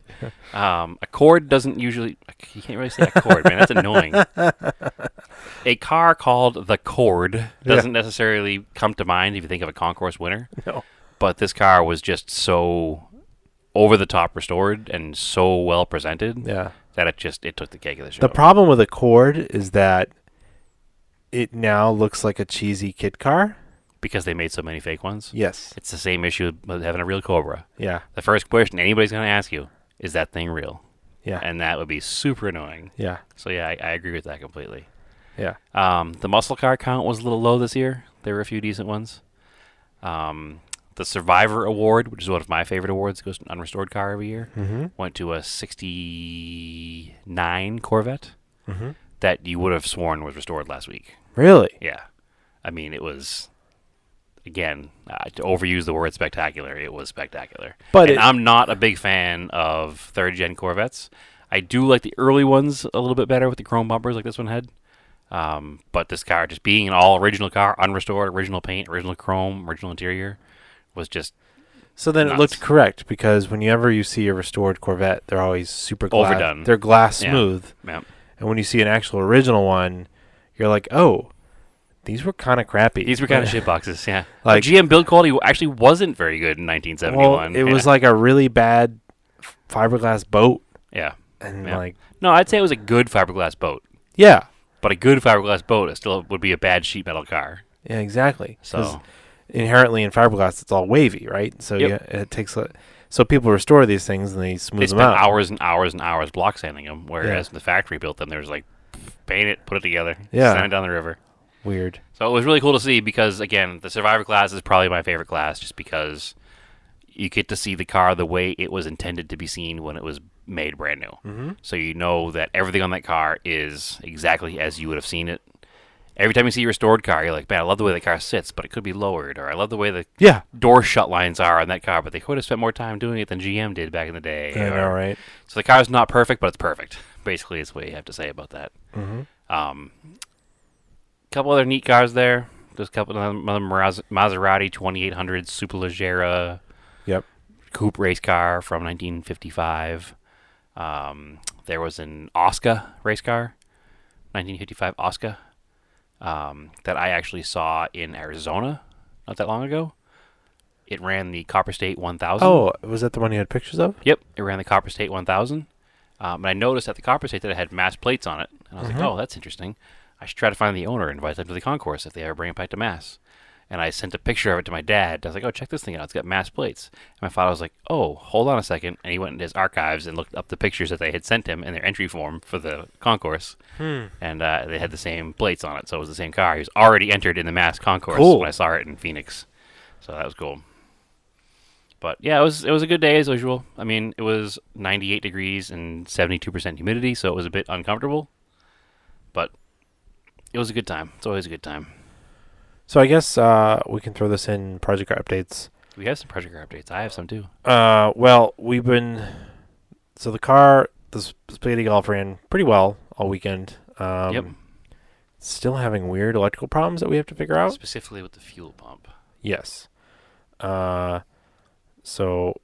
Accord doesn't usually... You can't really say Accord, man. That's annoying. A car called the Cord doesn't necessarily come to mind if you think of a concourse winner. No. But this car was just so over-the-top restored and so well presented Yeah. that it took the cake of the show. The problem with Accord is that it now looks like a cheesy kid car. Because they made so many fake ones. Yes. It's the same issue with having a real Cobra. Yeah. The first question anybody's going to ask you, is that thing real? Yeah. And that would be super annoying. Yeah. So yeah, I agree with that completely. Yeah. The muscle car count was a little low this year. There were a few decent ones. The Survivor Award, which is one of my favorite awards, it goes to an unrestored car every year, went to a 69 Corvette that you would have sworn was restored last week. Really? Yeah. I mean, it was... Again, to overuse the word spectacular, it was spectacular. But I'm not a big fan of third-gen Corvettes. I do like the early ones a little bit better with the chrome bumpers like this one had. But this car, just being an all-original car, unrestored, original paint, original chrome, original interior, was just So then nuts. it looked correct, because whenever you see a restored Corvette, they're always super glass. Overdone. They're glass Yeah. smooth. Yeah. And when you see an actual original one, you're like, oh, these were kind of crappy. These were kind of shit boxes, yeah. Like- GM build quality actually wasn't very good in 1971. Well, it was like a really bad fiberglass boat. Yeah. And Yeah. like, No, I'd say it was a good fiberglass boat. yeah. But a good fiberglass boat it still would be a bad sheet metal car. Yeah, exactly. 'Cause So, inherently in fiberglass, it's all wavy, right? So Yep. it takes so people restore these things and they smooth they them spent out. hours and hours and hours block sanding them, whereas the factory built them, there was like, paint it, put it together, Yeah. send it down the river. Weird. So it was really cool to see because, again, the Survivor class is probably my favorite class just because you get to see the car the way it was intended to be seen when it was made brand new. Mm-hmm. So you know that everything on that car is exactly as you would have seen it. Every time you see a restored car, you're like, man, I love the way the car sits, but it could be lowered. Or I love the way the Yeah. door shut lines are on that car, but they could have spent more time doing it than GM did back in the day. I know, right? So the car's not perfect, but it's perfect. Basically, is what you have to say about that. Mm-hmm. Couple other neat cars there. There's a couple of Maserati 2800 Superleggera Yep. Coupe race car from 1955. There was an Oscar race car, 1955 Oscar, that I actually saw in Arizona not that long ago. It ran the Copper State 1000. Oh, was that the one you had pictures of? Yep, it ran the Copper State 1000. And I noticed at the Copper State that it had Mass plates on it. And I was like, oh, that's interesting. I should try to find the owner and invite them to the concourse if they ever bring it back to Mass. And I sent a picture of it to my dad. I was like, oh, check this thing out. It's got Mass plates. And my father was like, oh, hold on a second. And he went into his archives and looked up the pictures that they had sent him in their entry form for the concourse. And they had the same plates on it. So it was the same car. He was already entered in the Mass concourse when I saw it in Phoenix. So that was cool. But yeah, it was a good day as usual. I mean, it was 98 degrees and 72% humidity, so it was a bit uncomfortable. But it was a good time. It's always a good time. So I guess we can throw this in project car updates. We have some project car updates. I have some too. Well, we've been... So the car, the Spaghetti Golf ran pretty well all weekend. Yep. Still having weird electrical problems that we have to figure out. Specifically with the fuel pump. Yes. So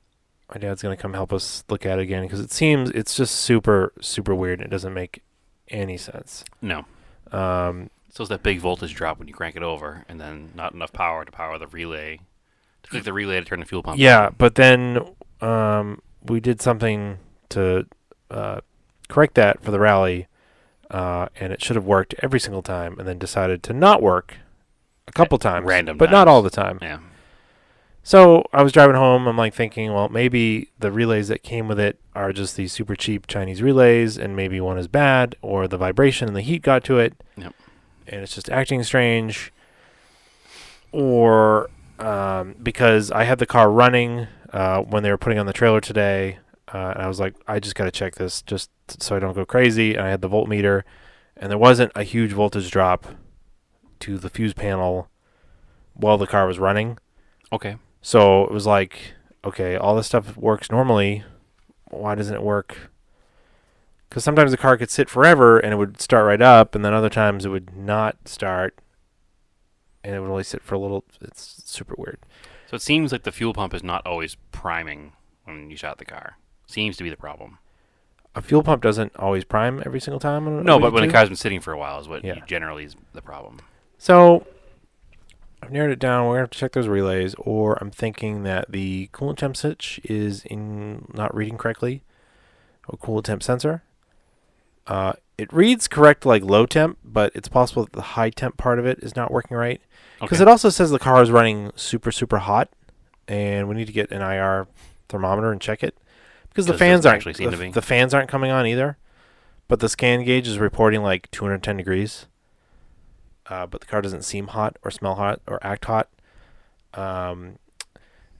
my dad's going to come help us look at it again because it seems it's just super, super weird. It doesn't make any sense. No. So it's that big voltage drop when you crank it over and then not enough power to power the relay. To click the relay to turn the fuel pump Yeah, on. but then we did something to correct that for the rally, and it should have worked every single time and then decided to not work a couple times. Random but not times. all the time. Yeah. So I was driving home. I'm like thinking, well, maybe the relays that came with it are just these super cheap Chinese relays, and maybe one is bad, or the vibration and the heat got to it, Yep. and it's just acting strange, or because I had the car running when they were putting on the trailer today, and I was like, I just got to check this just so I don't go crazy. And I had the voltmeter, and there wasn't a huge voltage drop to the fuse panel while the car was running. Okay. So it was like, okay, all this stuff works normally. Why doesn't it work? Because sometimes the car could sit forever and it would start right up, and then other times it would not start and it would only sit for a little. It's super weird. So it seems like the fuel pump is not always priming when you shot the car. Seems to be the problem. A fuel pump doesn't always prime every single time. on a No, but when OBD2? the car's been sitting for a while is what Yeah. generally is the problem. So I've narrowed it down. We're going to have to check those relays, or I'm thinking that the coolant temp switch is not reading correctly, or coolant temp sensor. It reads correct like low temp, but it's possible that the high temp part of it is not working right. Because it also says the car is running super, super hot, and we need to get an IR thermometer and check it. Because the 'Cause it fans doesn't aren't actually seem to be. the fans aren't coming on either, but the scan gauge is reporting like 210 degrees. But the car doesn't seem hot or smell hot or act hot. And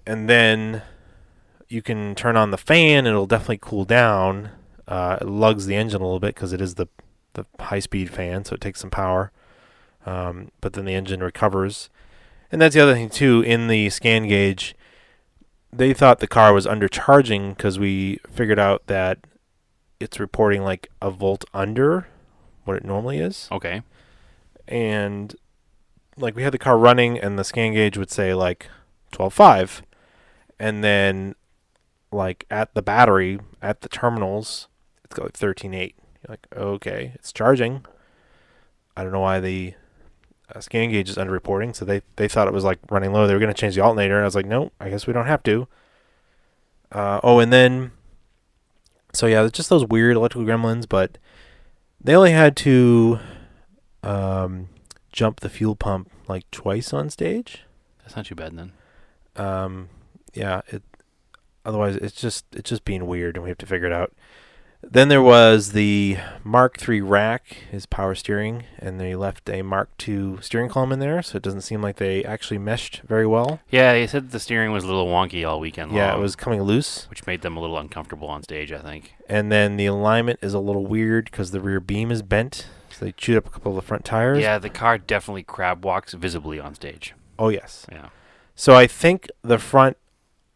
then you can turn on the fan, and it'll definitely cool down. It lugs the engine a little bit because it is the high-speed fan, so it takes some power. But then the engine recovers. And that's the other thing, too. In the scan gauge, they thought the car was undercharging because we figured out that it's reporting like a volt under what it normally is. Okay. And like we had the car running, and the scan gauge would say like 12.5, and then like at the battery at the terminals it's got like 13.8. You're like, okay, it's charging. I don't know why the scan gauge is underreporting. So they thought it was like running low. They were going to change the alternator. I was like, no, I guess we don't have to. And then so yeah, just those weird electrical gremlins, but they only had to jump the fuel pump like twice on stage. That's not too bad then. Yeah, otherwise it's just being weird, and we have to figure it out. Then there was the Mark III rack, his power steering, and they left a Mark II steering column in there, so it doesn't seem like they actually meshed very well. Yeah, they said the steering was a little wonky all weekend long. Yeah, it was coming loose. Which made them a little uncomfortable on stage, I think. And then the alignment is a little weird because the rear beam is bent, so they chewed up a couple of the front tires. Yeah, the car definitely crab walks visibly on stage. Oh, yes. Yeah. So I think the front,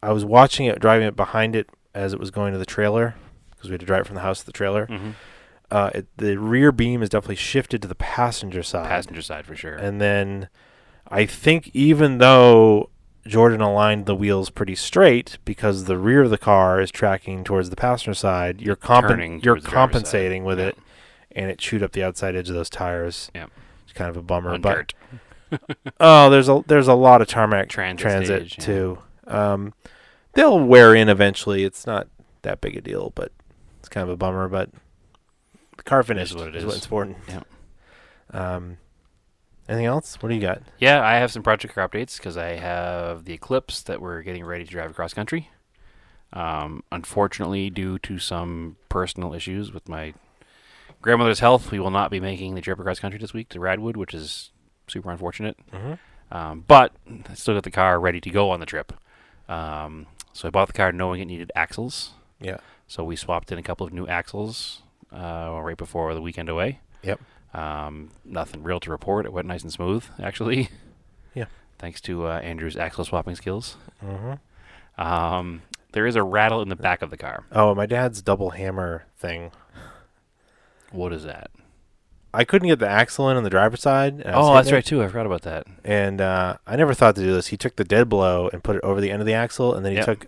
I was watching it, driving it behind it as it was going to the trailer, because we had to drive it from the house to the trailer. Mm-hmm. The rear beam is definitely shifted to the passenger side. Passenger side for sure. And then I think even though Jordan aligned the wheels pretty straight because the rear of the car is tracking towards the passenger side. You're Turning you're towards the driver's compensating side. with Yeah. it, and it chewed up the outside edge of those tires. Yeah. It's kind of a bummer. On But dirt. oh, there's a lot of tarmac Transit stage, yeah. too. They'll wear in eventually. It's not that big a deal, but it's kind of a bummer. But the car finished what it is is. what's important. Yeah. Anything else? What do you got? Yeah, I have some project car updates because I have the Eclipse that we're getting ready to drive across country. Unfortunately, due to some personal issues with my grandmother's health, we will not be making the trip across country this week to Radwood, which is super unfortunate. Mm-hmm. But I still got the car ready to go on the trip. So I bought the car knowing it needed axles. Yeah. So we swapped in a couple of new axles right before the weekend away. Yep. Nothing real to report. It went nice and smooth, actually. Yeah. Thanks to Andrew's axle swapping skills. Mm-hmm. There is a rattle in the back of the car. Oh, my dad's double hammer thing. What is that? I couldn't get the axle in on the driver's side. And I was Oh, hitting that's it, right, too. I forgot about that. And I never thought to do this. He took the dead blow and put it over the end of the axle, and then he Yep. took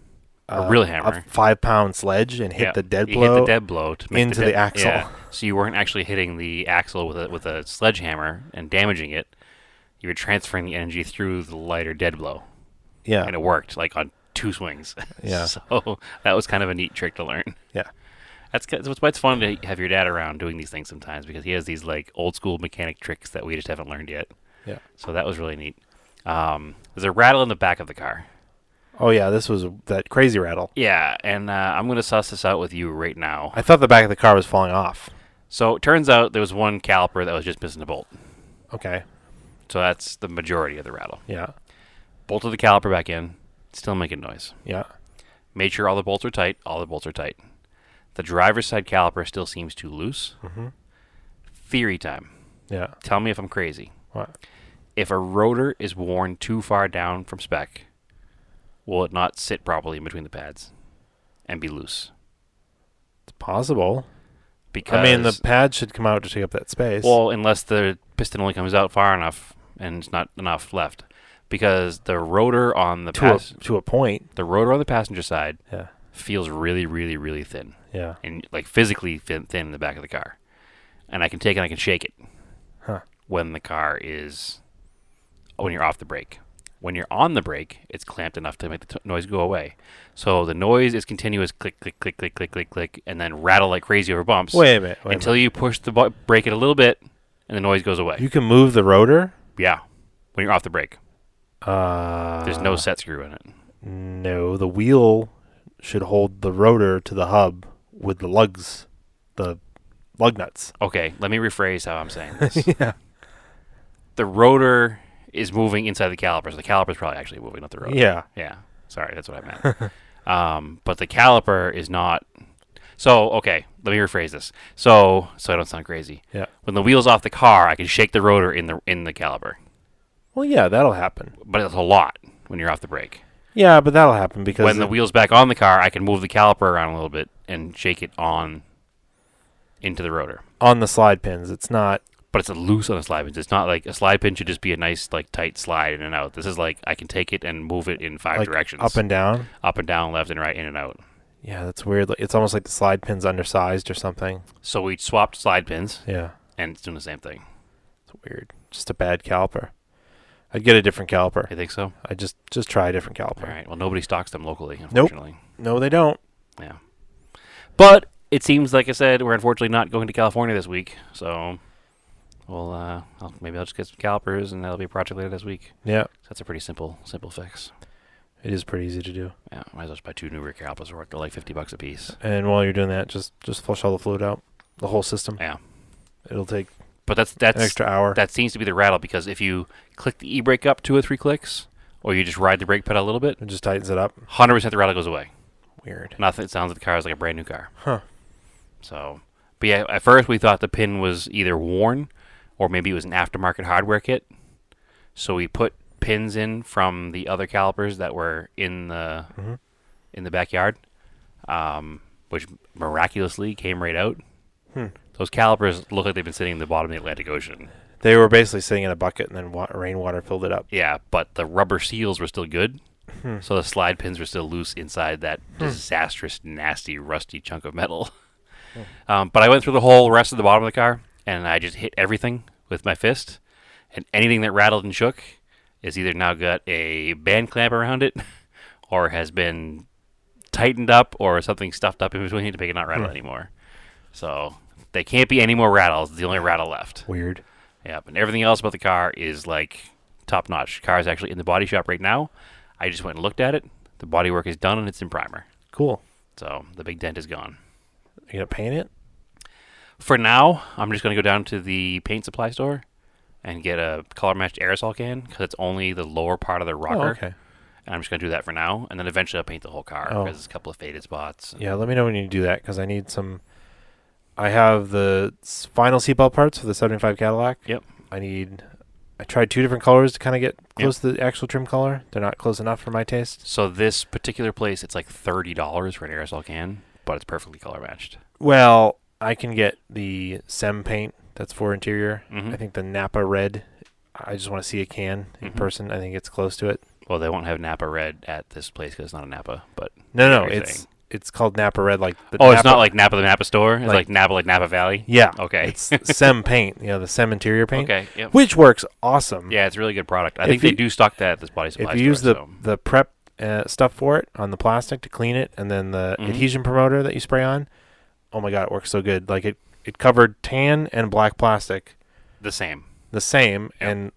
A real hammer. a 5-pound sledge and hit Yeah, the dead you blow hit the dead blow to make into the axle. Yeah. So you weren't actually hitting the axle with a sledgehammer and damaging it. You were transferring the energy through the lighter dead blow, Yeah. and it worked like on 2 swings. Yeah. So that was kind of a neat trick to learn. Yeah. That's why it's fun to have your dad around doing these things sometimes because he has these like old school mechanic tricks that we just haven't learned yet. Yeah. So that was really neat. There's a rattle in the back of the car. Oh, yeah, this was that crazy rattle. Yeah, and I'm going to suss this out with you right now. I thought the back of the car was falling off. So it turns out there was one caliper that was just missing a bolt. Okay. So that's the majority of the rattle. Yeah. Bolted the caliper back in, still making noise. Yeah. Made sure all the bolts are tight. All the bolts are tight. The driver's side caliper still seems too loose. Mm-hmm. Theory time. Yeah. Tell me if I'm crazy. What? If a rotor is worn too far down from spec, will it not sit properly in between the pads and be loose? It's possible. Because I mean, the pad should come out to take up that space. well, unless the piston only comes out far enough and it's not enough left, because the rotor on the to a point. the rotor on the passenger side Yeah. feels really, really, really thin Yeah. and like physically thin in the back of the car, and I can take it, and I can shake it Huh. when you're off the brake. When you're on the brake, it's clamped enough to make the noise go away. So the noise is continuous click, click, click, click, click, click, click, and then rattle like crazy over bumps Wait a minute. until you push the brake it a little bit, and the noise goes away. You can move the rotor? Yeah, when you're off the brake. There's There's no set screw in it. No, the wheel should hold the rotor to the hub with the lug nuts. Okay, let me rephrase how I'm saying this. Yeah. The rotor is moving inside the caliper, so the caliper's probably actually moving, not the rotor. Yeah. Yeah. Sorry, that's what I meant. But the caliper is not. So, okay, let me rephrase this. So I don't sound crazy. Yeah. When the wheel's off the car, I can shake the rotor in the caliper, Well, yeah, that'll happen. but it's a lot when you're off the brake. Yeah, but that'll happen because When the wheel's back on the car, I can move the caliper around a little bit and shake it into the rotor. on the slide pins, it's not. But it's loose on the slide pins. It's not like a slide pin should just be a nice, like, tight slide in and out. This is like I can take it and move it in 5 like directions. up and down. Up and down, left and right, in and out. Yeah, that's weird. Like, it's almost like the slide pin's undersized or something. So we swapped slide pins, Yeah, and it's doing the same thing. it's weird. Just a bad caliper. I'd get a different caliper. You think so? I just try a different caliper. All right. Well, nobody stocks them locally, unfortunately. No, they don't. Yeah. But it seems, like I said, we're unfortunately not going to California this week. So maybe I'll just get some calipers, and that'll be a project later this week. Yeah, So that's a pretty simple fix. it is pretty easy to do. Yeah. Might as well just buy 2 new rear calipers. They're like $50 a piece. And while you're doing that, just flush all the fluid out, the whole system. Yeah. It'll take But that's an extra hour. that seems to be the rattle, because if you click the e-brake up 2 or 3 clicks, or you just ride the brake pedal a little bit, It just tightens it up. 100% the rattle goes away. Weird. Nothing. It sounds like the car is like a brand new car. Huh. So, but yeah, at first we thought the pin was either worn or maybe it was an aftermarket hardware kit. So we put pins in from the other calipers that were in the Mhm. in the backyard, which miraculously came right out. Hmm. Those calipers look like they've been sitting in the bottom of the Atlantic Ocean They were basically sitting in a bucket, and then rainwater filled it up. Yeah, but the rubber seals were still good. Hmm. So the slide pins were still loose inside that disastrous, nasty, rusty chunk of metal. But I went through the whole rest of the bottom of the car, and I just hit everything with my fist. And anything that rattled and shook is either now got a band clamp around it, or has been tightened up, or something stuffed up in between to make it not rattle anymore. So they can't be any more rattles. It's the only rattle left. Weird. Yep, and everything else about the car is like top notch. The car is actually in the body shop right now. I just went and looked at it. The bodywork is done and it's in primer. Cool. So the big dent is gone. You gonna paint it? For now, I'm just going to go down to the paint supply store and get a color matched aerosol can because it's only the lower part of the rocker. Oh, okay. And I'm just going to do that for now. And then eventually I'll paint the whole car because there's a couple of faded spots. Yeah, let me know when you do that because I need some. I have the final seatbelt parts for the 75 Cadillac. Yep. I tried 2 different colors to kind of get close to the actual trim color. They're not close enough for my taste. So this particular place, it's like $30 for an aerosol can, but it's perfectly color matched. Well, I can get the SEM paint that's for interior. Mhm. I think the Napa Red. I just want to see a can in person. I think it's close to it. Well, they won't have Napa Red at this place because it's not a Napa, but No, you're it's saying. it's called Napa Red. Like the Oh, Napa, it's not like Napa the Napa store? It's Like- like Napa Valley? Yeah. Okay. It's SEM paint. The SEM interior paint. Okay, yep. Which works awesome. Yeah, it's a really good product. I If think they you- do stock that at this body supply If you store. use the so. the prep stuff for it on the plastic to clean it, and then the Mhm. adhesion promoter that you spray on, oh my god, it works so good. Like it covered tan and black plastic The same. the same, Yep. and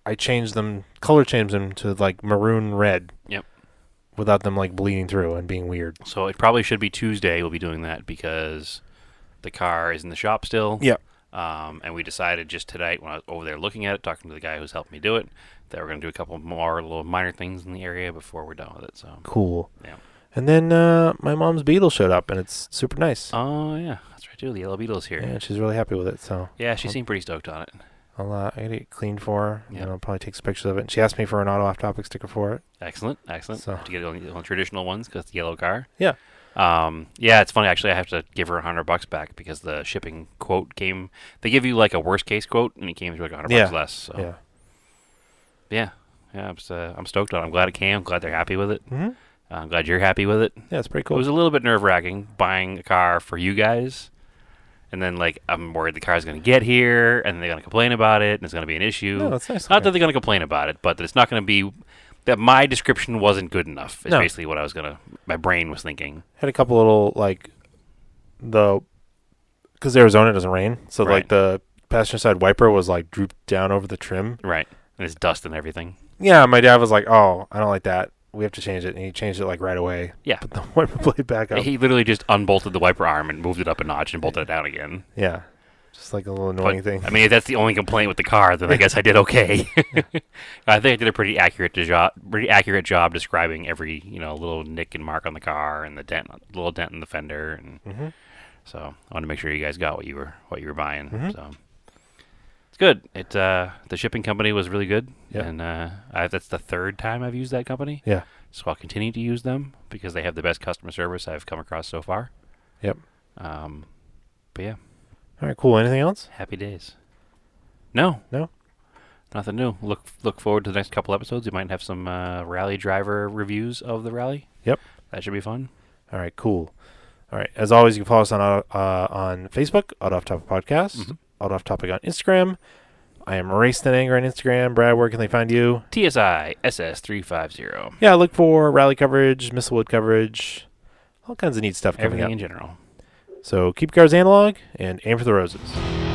I changed them, color changed them to like maroon red. Yep. Without them like bleeding through and being weird. So it probably should be Tuesday we'll be doing that because the car is in the shop still. Yep. And we decided just tonight when I was over there looking at it, talking to the guy who's helped me do it, that we're going to do a couple more little minor things in the area before we're done with it. So. Cool. Yeah. And then my mom's Beetle showed up, and it's super nice. Oh, yeah. That's right, too. The Yellow Beetle's here. Yeah, she's really happy with it. So Yeah, she seemed pretty stoked on it. I gotta get it cleaned for her. Yeah. And I'll probably take some pictures of it. And she asked me for an Auto Off Topic sticker for it. Excellent, excellent. So- To get it on the traditional ones because it's the yellow car. Yeah. Yeah, it's funny. Actually, I have to give her $100 back because the shipping quote came. They give you like a worst case quote, and it came to like $100 Yeah. less. So. Yeah. Yeah. I'm stoked on it. I'm glad it came. I'm glad they're happy with it. Mm-hmm. I'm glad you're happy with it. Yeah, it's pretty It cool. was a little bit nerve wracking buying a car for you guys, and then like I'm worried the car's going to get here, and they're going to complain about it, and it's going to be an issue. No, it's nice. Not that they're going to complain about it, but that it's not going to be that my description wasn't good enough. Is No. basically what my brain was thinking. Had a couple little like because Arizona doesn't rain, so Right. like the passenger side wiper was like drooped down over the trim. Right. And it's dust and everything. Yeah, my dad was like, "Oh, I don't like that. We have to change it," and he changed it like right away. Yeah. Put the wiper blade back up. He literally just unbolted the wiper arm and moved it up a notch and bolted it down again. Yeah, just like a little annoying thing. I mean, if that's the only complaint with the car, then I guess I did okay. I think I did a pretty accurate job describing every little nick and mark on the car and the little dent in the fender, and Mm-hmm. so I wanted to make sure you guys got what you were buying. Mhm. So it's good. The shipping company was really good, Yep. and that's the third time I've used that company. Yeah. So I'll continue to use them because they have the best customer service I've come across so far. Yep. But yeah. All right, cool. Anything else? Happy days. No. No? Nothing new. Look forward to the next couple episodes. We might have some rally driver reviews of the rally. Yep. That should be fun. All right, cool. All right, as always, you can follow us on Facebook, Auto Off Topic Podcast, Mhm. Auto Off Topic on Instagram. I am Race the Anger on Instagram. Brad, where can they find you? TSI SS350. Yeah, look for rally coverage, Mistlewood coverage, all kinds of neat stuff coming Everything up. in general. So keep cars analog and aim for the roses.